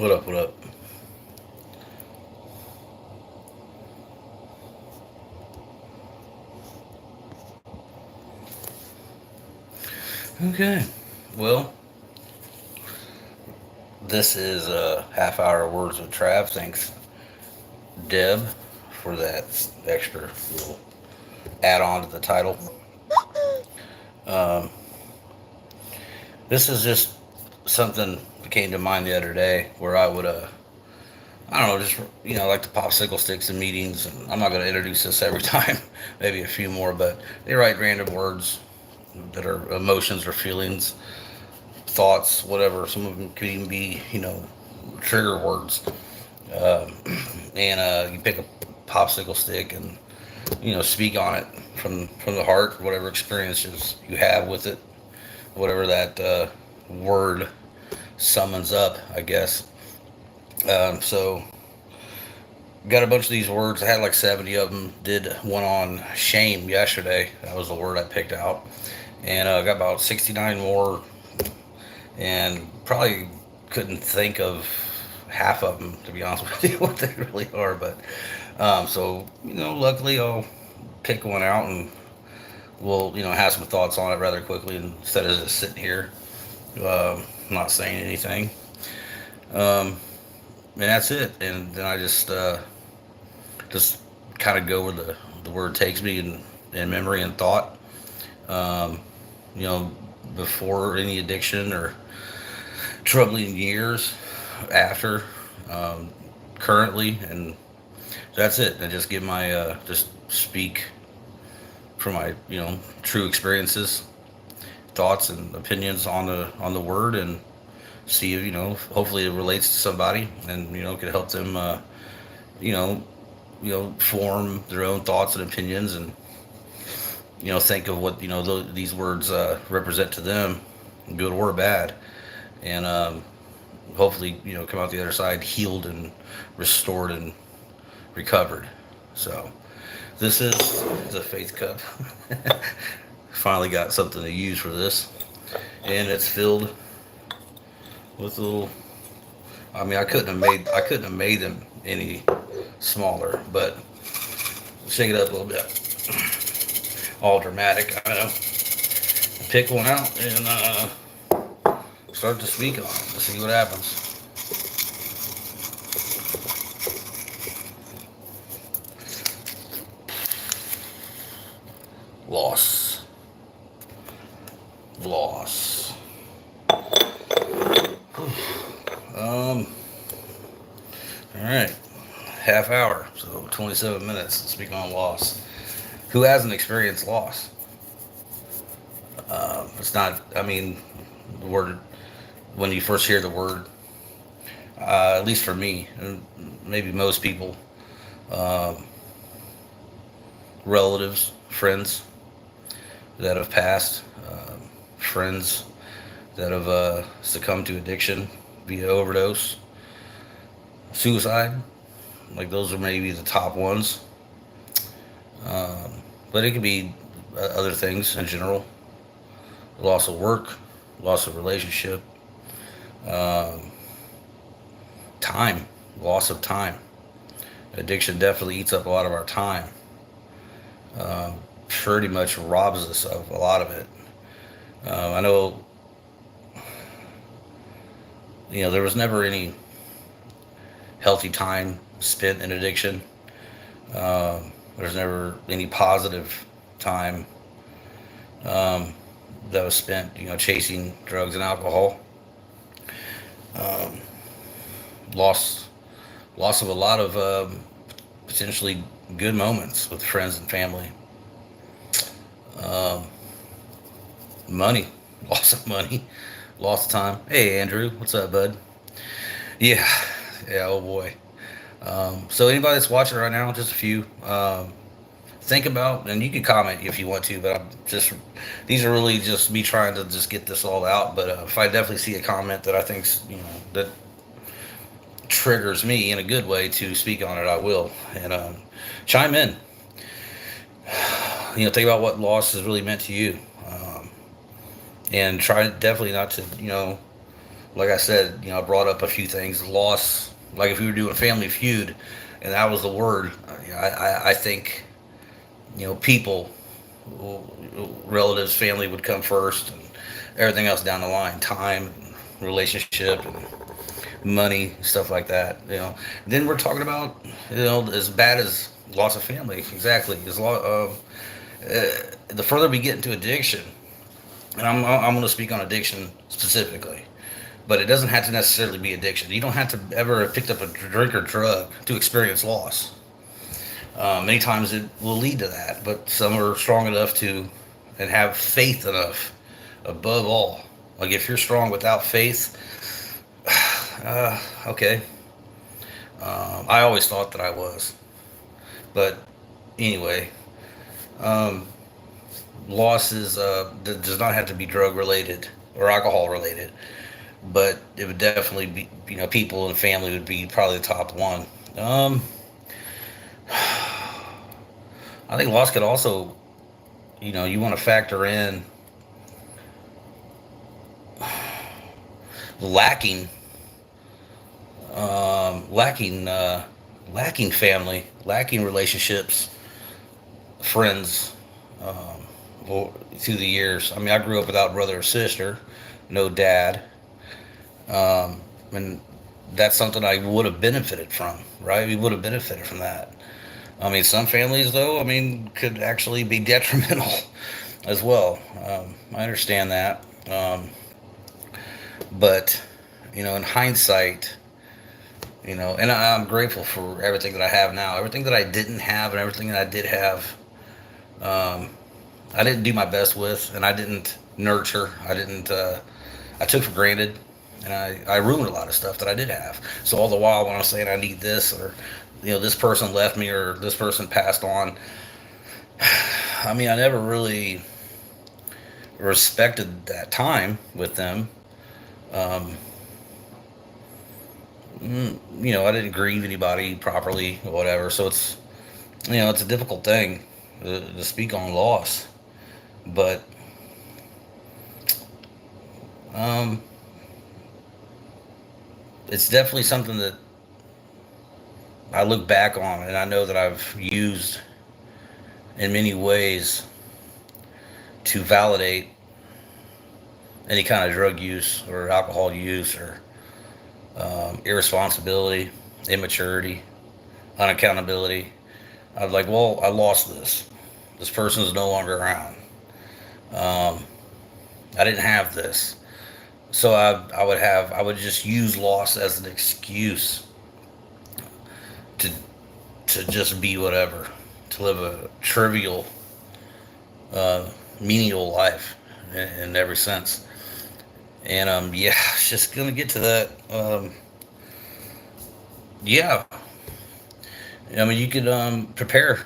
What up? What up? Okay. Well, this is a half hour words with Trav. Thanks, Deb, for that extra little add on to the title. Um, this is just something that came to mind the other day where I don't know, just like the popsicle sticks in meetings. And I'm not going to introduce this every time, maybe a few more, but they write random words that are emotions or feelings, thoughts, whatever. Some of them could even be, trigger words. Um, and you pick a popsicle stick and speak on it from the heart, whatever experiences you have with it, whatever that word summons up, I guess. So got a bunch of these words. I had like 70 of them. Did one on shame yesterday. That was the word I picked out, and got about 69 more, and probably couldn't think of half of them, to be honest with you, what they really are. But so luckily I'll pick one out and we'll have some thoughts on it rather quickly instead of just sitting here not saying anything. Um, and that's it. And then I just kind of go where the word takes me in memory and thought. Um, you know, Before any addiction or troubling years, after, um, currently, and that's it. I just give my just speak from my true experiences, thoughts, and opinions on the word, and see if hopefully it relates to somebody, and could help them you know form their own thoughts and opinions, and think of what these words represent to them, good or bad, and hopefully come out the other side healed and restored and recovered. So this is the faith cup. Finally got something to use for this, and it's filled with a little. I mean, I couldn't have made them any smaller, but shake it up a little bit. All dramatic, I know. Pick one out and start to speak on it. Let's see what happens. Loss, loss. Um. All right. Half hour, so 27 minutes. Speak on loss. Who hasn't experienced loss? It's not. I mean, the word when you first hear the word, at least for me, and maybe most people, um, relatives, friends that have passed, friends that have succumbed to addiction via overdose, suicide. Like those are maybe the top ones. Um, but it could be other things in general. Loss of work, loss of relationship, um, time, loss of time. Addiction definitely eats up a lot of our time. Um, Pretty much robs us of a lot of it. I know, there was never any healthy time spent in addiction. There's never any positive time um, that was spent, chasing drugs and alcohol. Um, loss, loss of a lot of potentially good moments with friends and family. Um, Money, loss of money, loss of time. Hey, Andrew, what's up, bud? Yeah, yeah. Oh boy. So anybody that's watching right now, just a few. Think about, and you can comment if you want to, but I'm just these are really just me trying to just get this all out. But if I definitely see a comment that I think's that triggers me in a good way to speak on it, I will, and chime in. Think about what loss has really meant to you, and try definitely not to like I said, I brought up a few things. Loss, like if we were doing Family Feud, and that was the word. I think people, relatives, family would come first, and everything else down the line, time, relationship, and money, stuff like that. Then we're talking about as bad as loss of family. Exactly, the further we get into addiction, and I'm going to speak on addiction specifically, but it doesn't have to necessarily be addiction. You don't have to ever have picked up a drink or drug to experience loss. Many times it will lead to that, but some are strong enough to and have faith enough above all. Like if you're strong without faith, okay. I always thought that I was, but anyway, um, loss does not have to be drug related or alcohol related, but it would definitely be people and family would be probably the top one. Um, I think loss could also you want to factor in lacking lacking lacking family, lacking relationships, friends, through the years. I mean, I grew up without brother or sister, no dad, and that's something I would have benefited from, right? We would have benefited from that. I mean, some families, though, I mean, could actually be detrimental as well. I understand that. But, in hindsight, and I'm grateful for everything that I have now. Everything that I didn't have and everything that I did have, um, I didn't do my best with, and I didn't nurture. I took for granted, and I ruined a lot of stuff that I did have. So all the while, when I'm saying I need this, or this person left me, or this person passed on, I mean, I never really respected that time with them. Um, I didn't grieve anybody properly or whatever. So it's a difficult thing to speak on loss, but um, it's definitely something that I look back on, and I know that I've used in many ways to validate any kind of drug use or alcohol use or irresponsibility, immaturity, unaccountability. I was like, well, I lost this. This person is no longer around. Um, I didn't have this, so I would just use loss as an excuse to just be whatever, to live a trivial, uh, meaningless life in every sense. And yeah, just gonna get to that. Yeah, I mean, you could prepare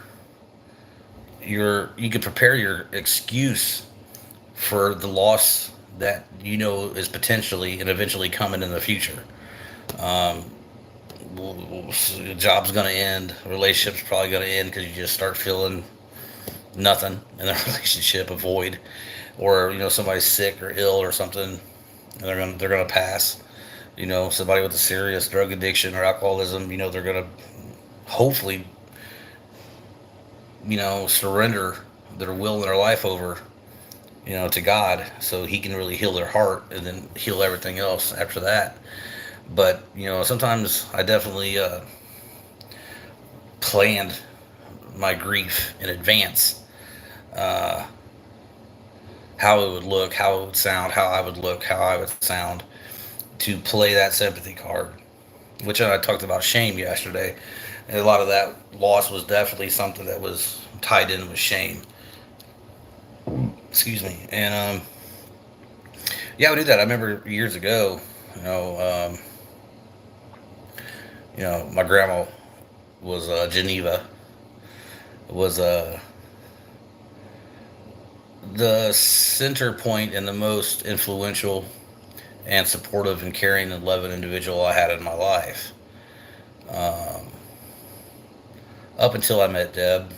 your excuse for the loss that is potentially and eventually coming in the future. Um, job's gonna end, relationship's probably gonna end because you just start feeling nothing in the relationship, a void, or somebody's sick or ill or something, and they're gonna pass. Somebody with a serious drug addiction or alcoholism, they're gonna hopefully surrender their will and their life over to God, so He can really heal their heart and then heal everything else after that. But sometimes I definitely planned my grief in advance, uh, how it would look, how it would sound, how I would look, how I would sound, to play that sympathy card. Which I talked about shame yesterday, and a lot of that loss was definitely something that was tied in with shame. Excuse me. And yeah, I would do that. I remember years ago, you know, um, my grandma was Geneva was the center point and the most influential and supportive and caring and loving individual I had in my life. Um, Up until I met Deb,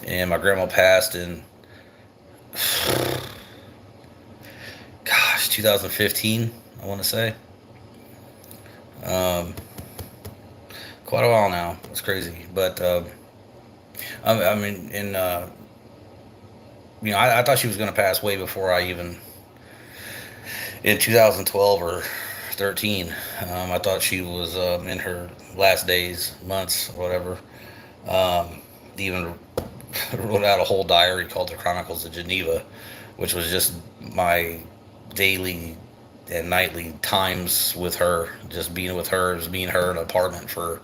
and my grandma passed in, gosh, 2015, I want to say. Um, Quite a while now. It's crazy, but I mean, I thought she was going to pass way before I even in 2012 or 13. I thought she was in her last days, months, or whatever. Even wrote out a whole diary called the Chronicles of Geneva, which was just my daily and nightly times with her, just being with her. It was me and her in an apartment for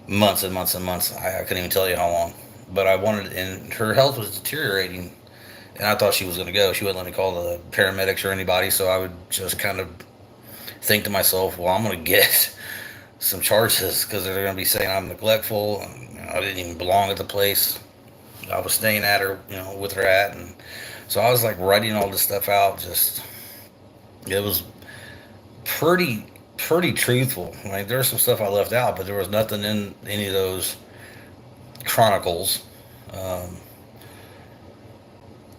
months and months and months. I couldn't even tell you how long. But I wanted, and her health was deteriorating, and I thought she was going to go. She wouldn't let me call the paramedics or anybody, so I would just kind of think to myself, well, I'm going to get some charges because they're going to be saying I'm neglectful and I didn't even belong at the place I was staying at her, with her at. And so I was like writing all this stuff out. Just, it was pretty truthful. Like there was some stuff I left out, but there was nothing in any of those chronicles um,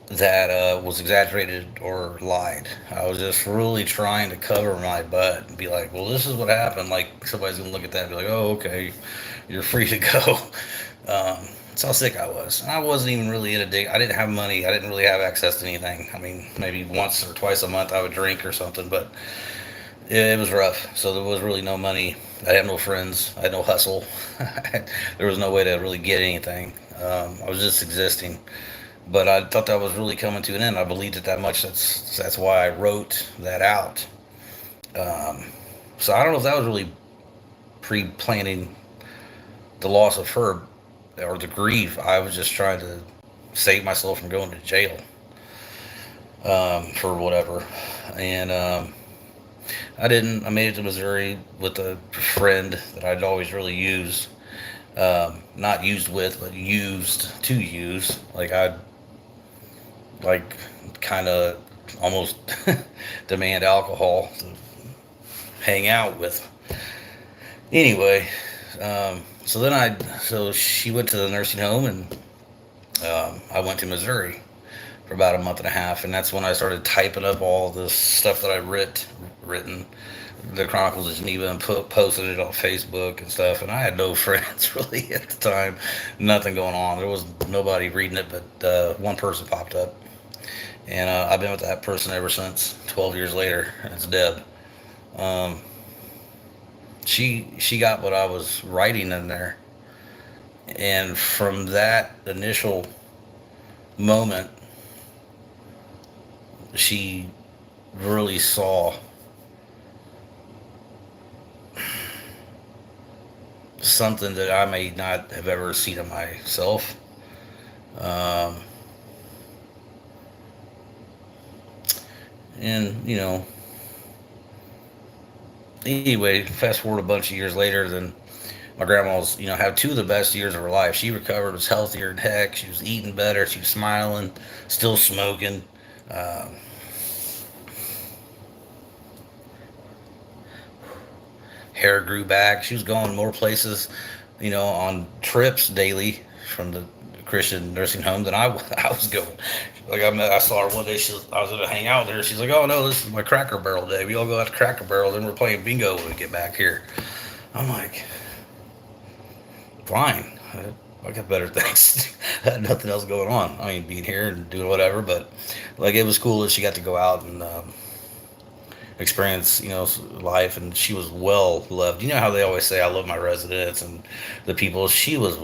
that was exaggerated or lied. I was just really trying to cover my butt and be like, well, this is what happened. Like somebody's gonna look at that and be like, oh, okay, you're free to go. That's how sick I was. And I wasn't even really in a dig. I didn't have money. I didn't really have access to anything. I mean, maybe once or twice a month I would drink or something, but it was rough. So there was really no money. I had no friends. I had no hustle. There was no way to really get anything. I was just existing. But I thought that was really coming to an end. I believed it that much. That's why I wrote that out. Um, so I don't know if that was really pre-planning the loss of her or the grief. I was just trying to save myself from going to jail for whatever. And I didn't. I made it to Missouri with a friend that I'd always really used. Not used with, but used to use. Like I'd like kind of almost demand alcohol to hang out with. Anyway, so she went to the nursing home and I went to Missouri for about a month and a half, and that's when I started typing up all this stuff that I written, the Chronicles of Geneva, and posted it on Facebook and stuff. And I had no friends really at the time, nothing going on. There was nobody reading it, but one person popped up, and I've been with that person ever since. 12 years later, and it's Deb. Um, she got what I was writing in there, and from that initial moment, she really saw something that I may not have ever seen in myself. Um, and anyway, fast forward a bunch of years later, then my grandma's, had two of the best years of her life. She recovered, was healthier than heck. She was eating better. She was smiling, still smoking. Um, Hair grew back. She was going more places, on trips daily from the Christian nursing home than I was going. Like I saw her one day. I was gonna hang out with her. She's like, "Oh no, this is my Cracker Barrel day. We all go out to Cracker Barrel. Then we're playing bingo when we get back here." I'm like, "Fine. I got better things. I had nothing else going on. I mean, being here and doing whatever." But like, it was cool that she got to go out and experience, life, and she was well loved. You know how they always say, "I love my residents and the people." She was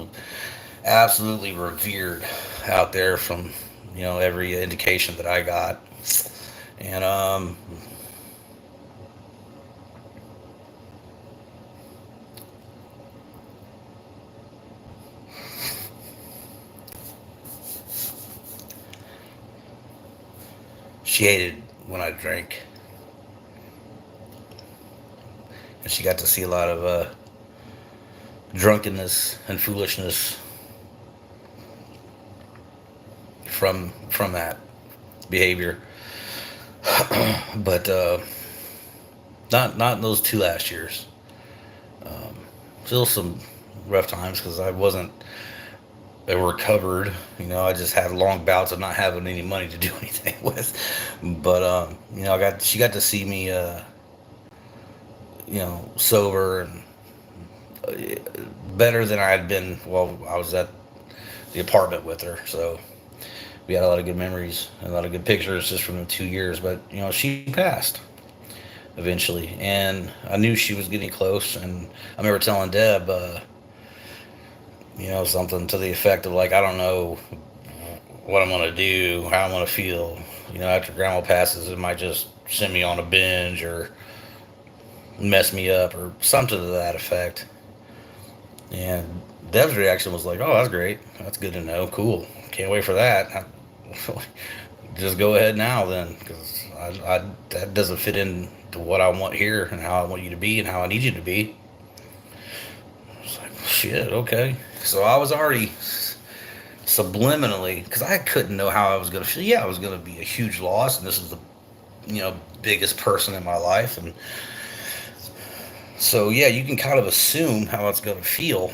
absolutely revered out there from, every indication that I got. And she hated when I drank, and she got to see a lot of drunkenness and foolishness from that behavior. But not in those two last years. Um, Still some rough times because I wasn't recovered. I just had long bouts of not having any money to do anything with. But she got to see me, sober and better than I had been while I was at the apartment with her. So we had a lot of good memories, and a lot of good pictures just from the 2 years. But she passed eventually, and I knew she was getting close. And I remember telling Deb, something to the effect of like, I don't know what I'm gonna do, how I'm gonna feel. After Grandma passes, it might just send me on a binge or mess me up or something to that effect. And Deb's reaction was like, "Oh, that's great. That's good to know. Cool. Can't wait for that. Just go ahead now, then, because that doesn't fit into what I want here and how I want you to be and how I need you to be." I was like, "Shit, okay." So I was already subliminally, because I couldn't know how I was going to feel. Yeah, I was going to be a huge loss, and this is the biggest person in my life, and so yeah, you can kind of assume how it's going to feel.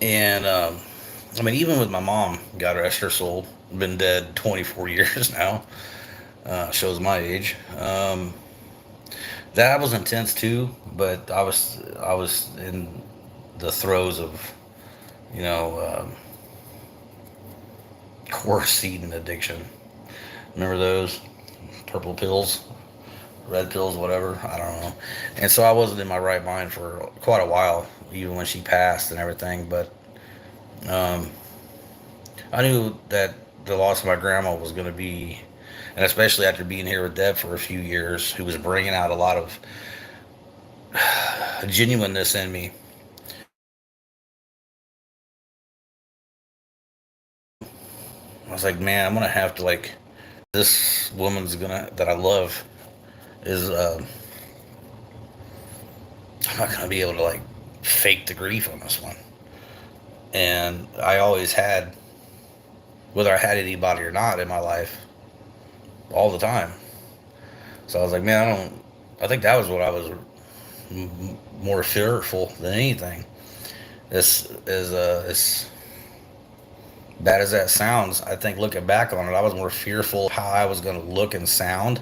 And I mean, even with my mom, God rest her soul, been dead 24 years now. Shows my age. That was intense too, but I was in the throes of you know quercetin addiction. Remember those purple pills, red pills, whatever? I don't know. And so I wasn't in my right mind for quite a while, even when she passed and everything. But um, I knew that the loss of my grandma was going to be, and especially after being here with Deb for a few years, who was bringing out a lot of genuineness in me. I was like, man, I'm gonna have to like this woman's gonna that I love is I'm not gonna be able to like fake the grief on this one. And I always had, whether I had anybody or not in my life, all the time. So I was like, man, I think that was what I was more fearful than anything. This is as bad as that sounds. I think looking back on it, I was more fearful how I was going to look and sound,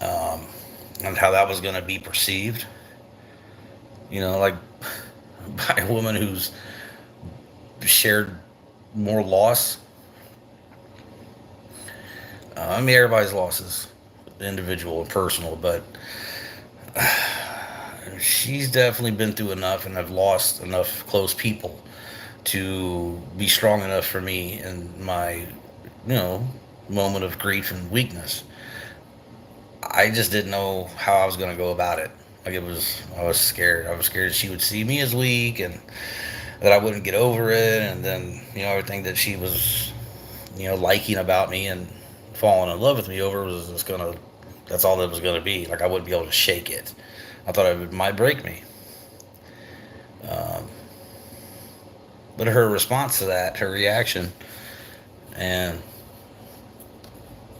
um, and how that was going to be perceived. Like by a woman who's shared more loss. I mean, everybody's loss is individual and personal, but she's definitely been through enough and have lost enough close people to be strong enough for me in my, you know, moment of grief and weakness. I just didn't know how I was going to go about it. Like I was scared. I was scared she would see me as weak and that I wouldn't get over it. And then, everything that she was, liking about me and falling in love with me over was just going to, that's all that was going to be. Like I wouldn't be able to shake it. I thought it might break me. Um, but her response to that, her reaction, and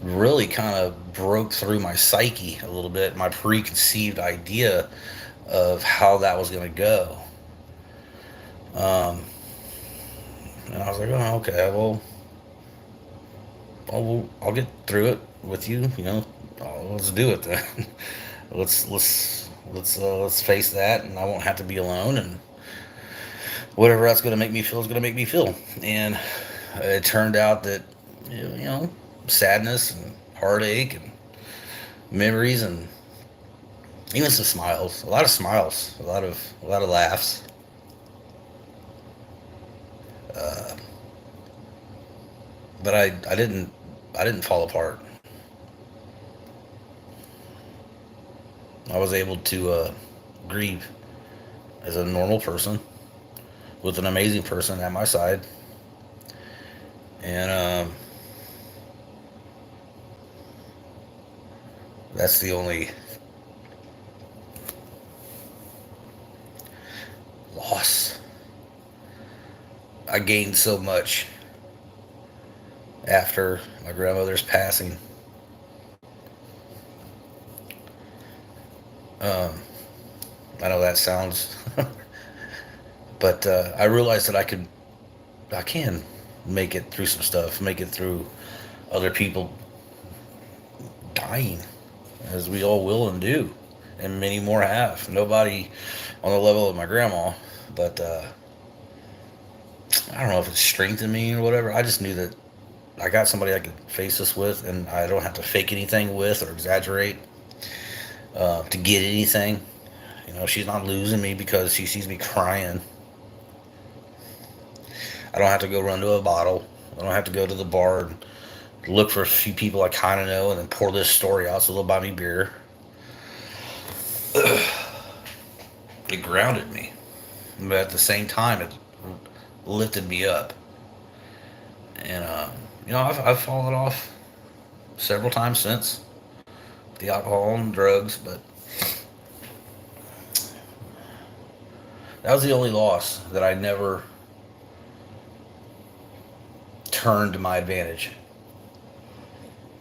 really kind of broke through my psyche a little bit, my preconceived idea of how that was going to go. Um, and I was like, oh, okay, well, I'll get through it with you. Let's do it then. Let's face that, and I won't have to be alone. And whatever that's going to make me feel is going to make me feel. And it turned out that sadness and heartache and memories and even some smiles, a lot of smiles, a lot of laughs. Uh, but I didn't fall apart. I was able to grieve as a normal person with an amazing person at my side, and that's the only loss. I gained so much after my grandmother's passing. Um, I know that sounds But I realized that I can make it through some stuff, make it through other people dying, as we all will and do, and many more have. Nobody on the level of my grandma, but I don't know if it's strengthened me or whatever. I just knew that I got somebody I could face this with, and I don't have to fake anything with or exaggerate to get anything. She's not losing me because she sees me crying. I don't have to go run to a bottle. I don't have to go to the bar and look for a few people I kind of know and then pour this story out so they'll buy me beer. It grounded me, but at the same time, it lifted me up. And I've fallen off several times since the alcohol and drugs, but that was the only loss that I never turned to my advantage.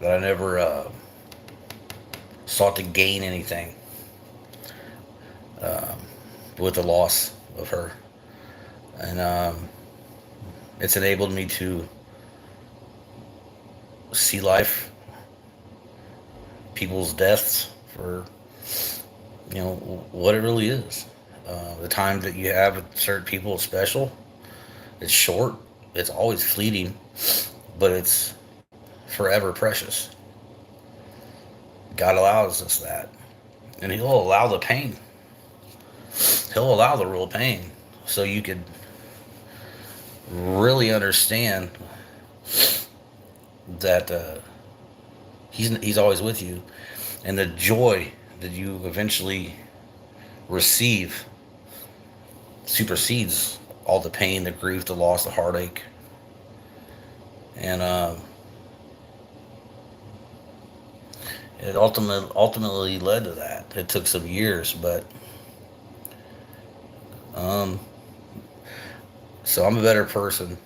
That I never sought to gain anything um, with the loss of her. And it's enabled me to see life, people's deaths for what it really is. The time that you have with certain people is special. It's short. It's always fleeting, but it's forever precious. God allows us that, and He'll allow the pain. He'll allow the real pain, so you could really understand that He's always with you, and the joy that you eventually receive supersedes all the pain, the grief, the loss, the heartache, and it ultimately led to that. It took some years, but um, so I'm a better person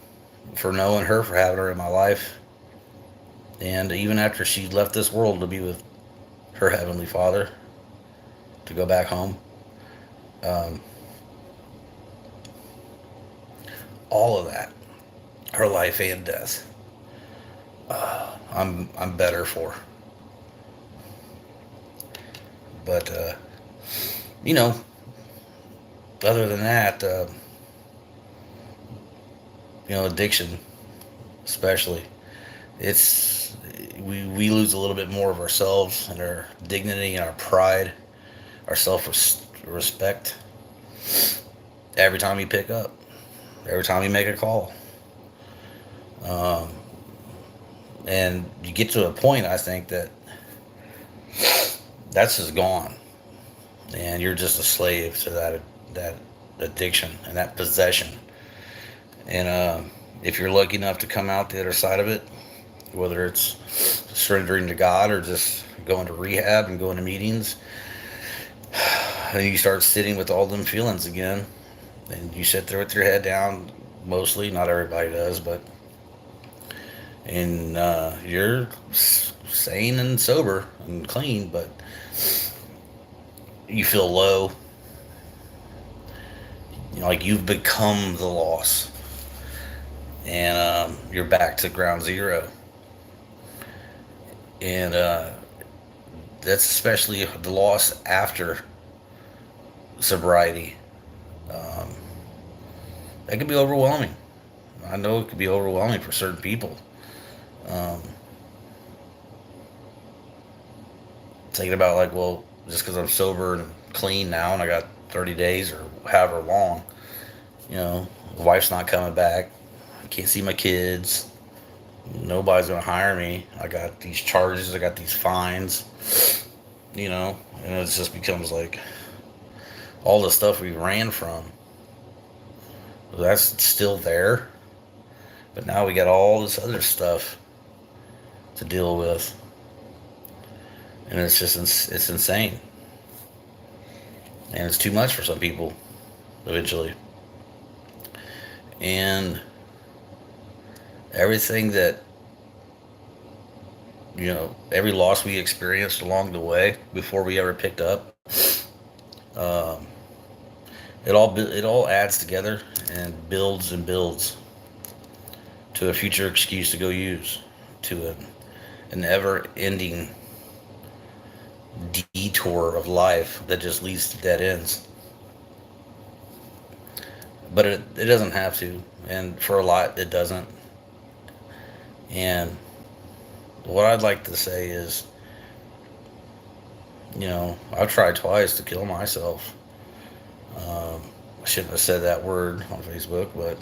for knowing her, for having her in my life, and even after she left this world to be with her heavenly Father, to go back home. Um, all of that, her life and death, I'm better for. But you know, other than that, addiction, especially, it's we lose a little bit more of ourselves and our dignity and our pride, our self respect every time you pick up, every time you make a call. Um, and you get to a point, I think, that that's just gone, and you're just a slave to that addiction and that possession. And if you're lucky enough to come out the other side of it, whether it's surrendering to God or just going to rehab and going to meetings, and you start sitting with all them feelings again, and you sit there with your head down. Mostly, not everybody does, but and you're sane and sober and clean, but you feel low. Like you've become the loss, and you're back to ground zero. And that's especially the loss after sobriety. Um, that can be overwhelming. I know it can be overwhelming for certain people. Um, Thinking about, like, well, just because I'm sober and clean now and I got 30 days or however long, the wife's not coming back. I can't see my kids. Nobody's going to hire me. I got these charges. I got these fines, and it just becomes like all the stuff we ran from. That's still there. But now we got all this other stuff to deal with. And it's just, it's insane. And it's too much for some people, eventually. And everything that, every loss we experienced along the way before we ever picked up, um, It all adds together and builds to a future excuse to go use, to an ever-ending detour of life that just leads to dead ends. But it doesn't have to, and for a lot it doesn't. And what I'd like to say is, I've tried twice to kill myself. I shouldn't have said that word on Facebook, but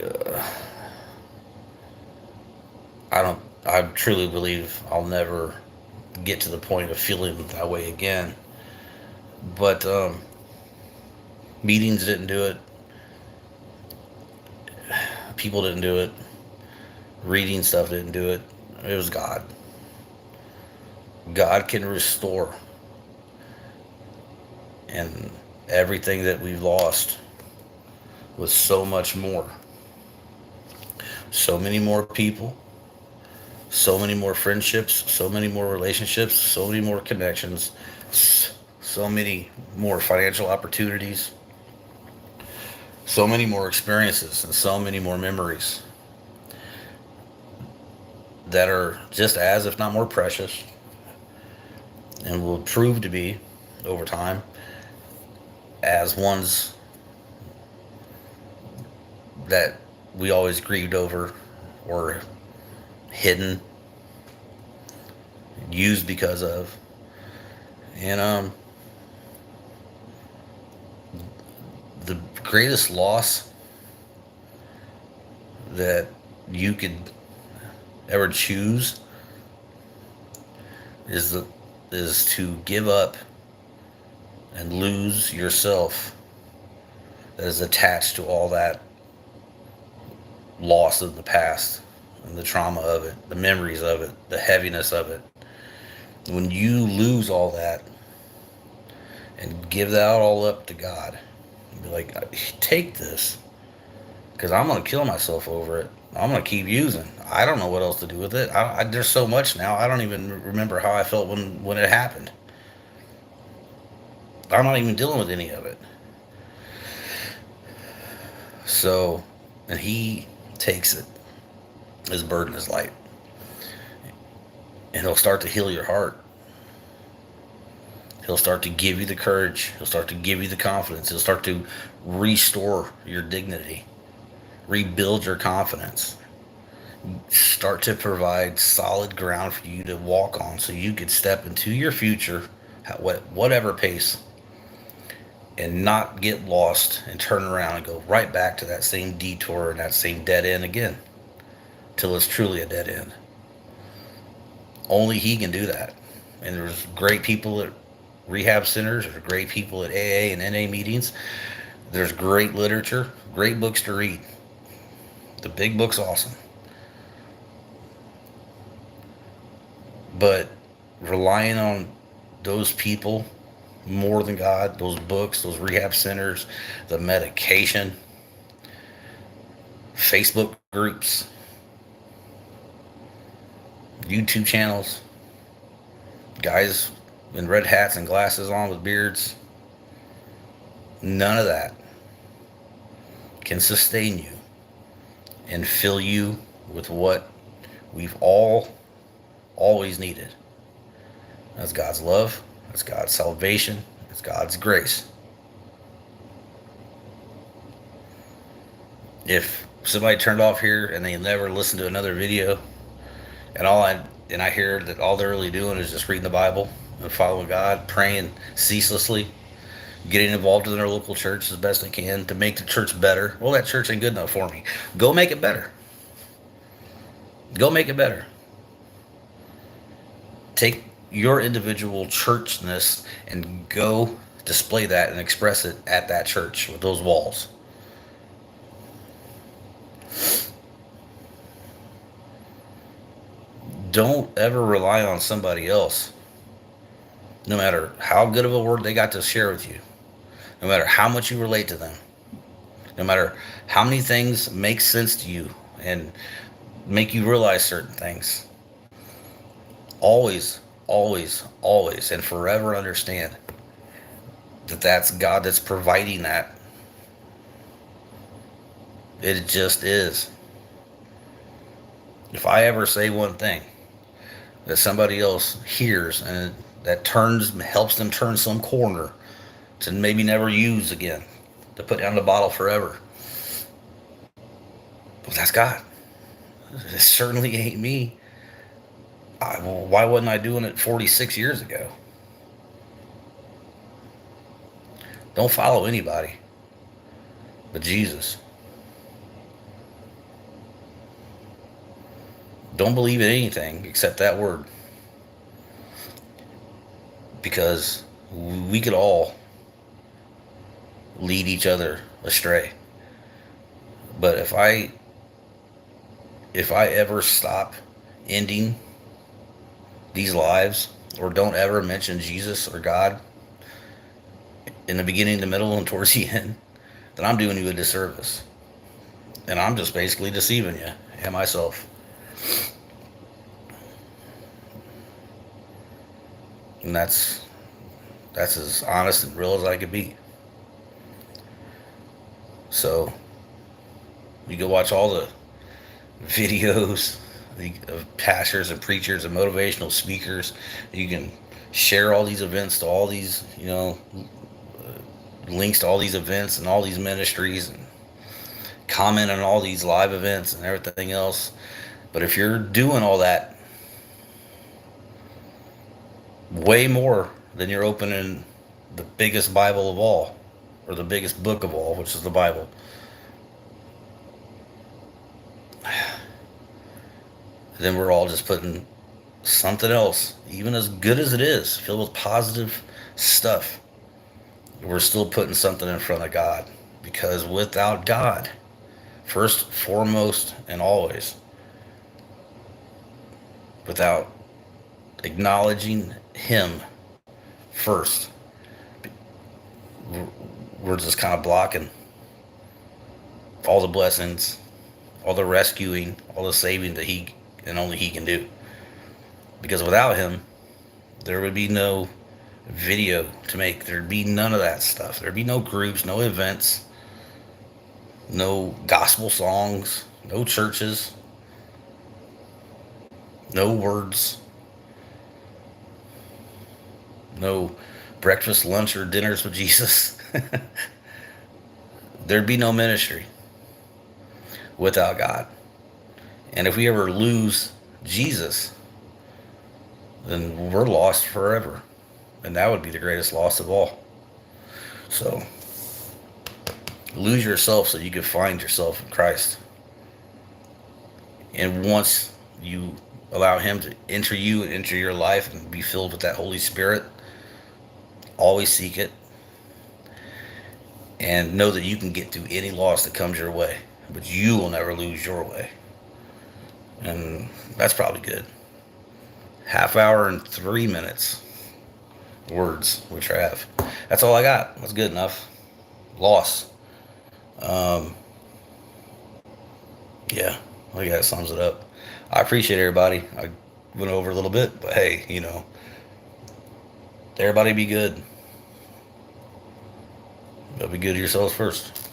uh, I don't. I truly believe I'll never get to the point of feeling that way again. But meetings didn't do it. People didn't do it. Reading stuff didn't do it. It was God. God can restore, and everything that we've lost with so much more. So many more people, so many more friendships, so many more relationships, so many more connections, so many more financial opportunities, so many more experiences, and so many more memories that are just as, if not more precious, and will prove to be, over time, as ones that we always grieved over, or hidden, used because of. And the greatest loss that you could ever choose is to give up and lose yourself that is attached to all that loss of the past and the trauma of it, the memories of it, the heaviness of it. When you lose all that and give that all up to God, and be like, take this, because I'm going to kill myself over it. I'm going to keep using. I don't know what else to do with it. There's so much now. I don't even remember how I felt when it happened. I'm not even dealing with any of it. So, and He takes it. His burden is light. And He'll start to heal your heart. He'll start to give you the courage. He'll start to give you the confidence. He'll start to restore your dignity, rebuild your confidence, start to provide solid ground for you to walk on so you could step into your future at whatever pace, and not get lost and turn around and go right back to that same detour and that same dead end again, till it's truly a dead end. Only He can do that. And there's great people at rehab centers, there's great people at AA and NA meetings, there's great literature, great books to read. The big book's awesome. But relying on those people more than God, those books, those rehab centers, the medication, Facebook groups, YouTube channels, guys in red hats and glasses on with beards, none of that can sustain you and fill you with what we've all always needed. That's God's love, that's God's salvation, it's God's grace. If somebody turned off here and they never listened to another video, and I hear that all they're really doing is just reading the Bible and following God, praying ceaselessly, getting involved in their local church as best they can to make the church better. Well, that church ain't good enough for me. Go make it better. Go make it better. Take your individual churchness and go display that and express it at that church with those walls. Don't ever rely on somebody else, no matter how good of a word they got to share with you, no matter how much you relate to them, no matter how many things make sense to you and make you realize certain things. Always, always, always, and forever understand that's God that's providing that. It just is. If I ever say one thing that somebody else hears and that helps them turn some corner to maybe never use again, to put down the bottle forever, well, that's God. It certainly ain't me. Well, why wasn't I doing it 46 years ago? Don't follow anybody but Jesus. Don't believe in anything except that word. Because we could all lead each other astray. But if I ever stop ending these lives or don't ever mention Jesus or God in the beginning, the middle, and towards the end, then I'm doing you a disservice. And I'm just basically deceiving you and myself. And that's as honest and real as I could be. So you go watch all the videos of pastors and preachers and motivational speakers. You can share all these events to all these, links to all these events and all these ministries, and comment on all these live events and everything else. But if you're doing all that way more than you're opening the biggest Bible of all, or the biggest book of all, which is the Bible, then we're all just putting something else, even as good as it is, filled with positive stuff, we're still putting something in front of God. Because without God, first, foremost, and always, without acknowledging Him first, we're just kind of blocking all the blessings, all the rescuing, all the saving that He and only He can do. Because without Him, there would be no video to make. There'd be none of that stuff. There'd be no groups, no events, no gospel songs, no churches, no words, no breakfast, lunch, or dinners with Jesus. There'd be no ministry without God. And if we ever lose Jesus, then we're lost forever. And that would be the greatest loss of all. So, lose yourself so you can find yourself in Christ. And once you allow Him to enter you and enter your life and be filled with that Holy Spirit, always seek it. And know that you can get through any loss that comes your way. But you will never lose your way. And that's probably good. Half hour and 3 minutes. Words with Trav. That's all I got. That's good enough. Loss. Yeah, I think that sums it up. I appreciate everybody. I went over a little bit, but hey, everybody be good. But be good to yourselves first.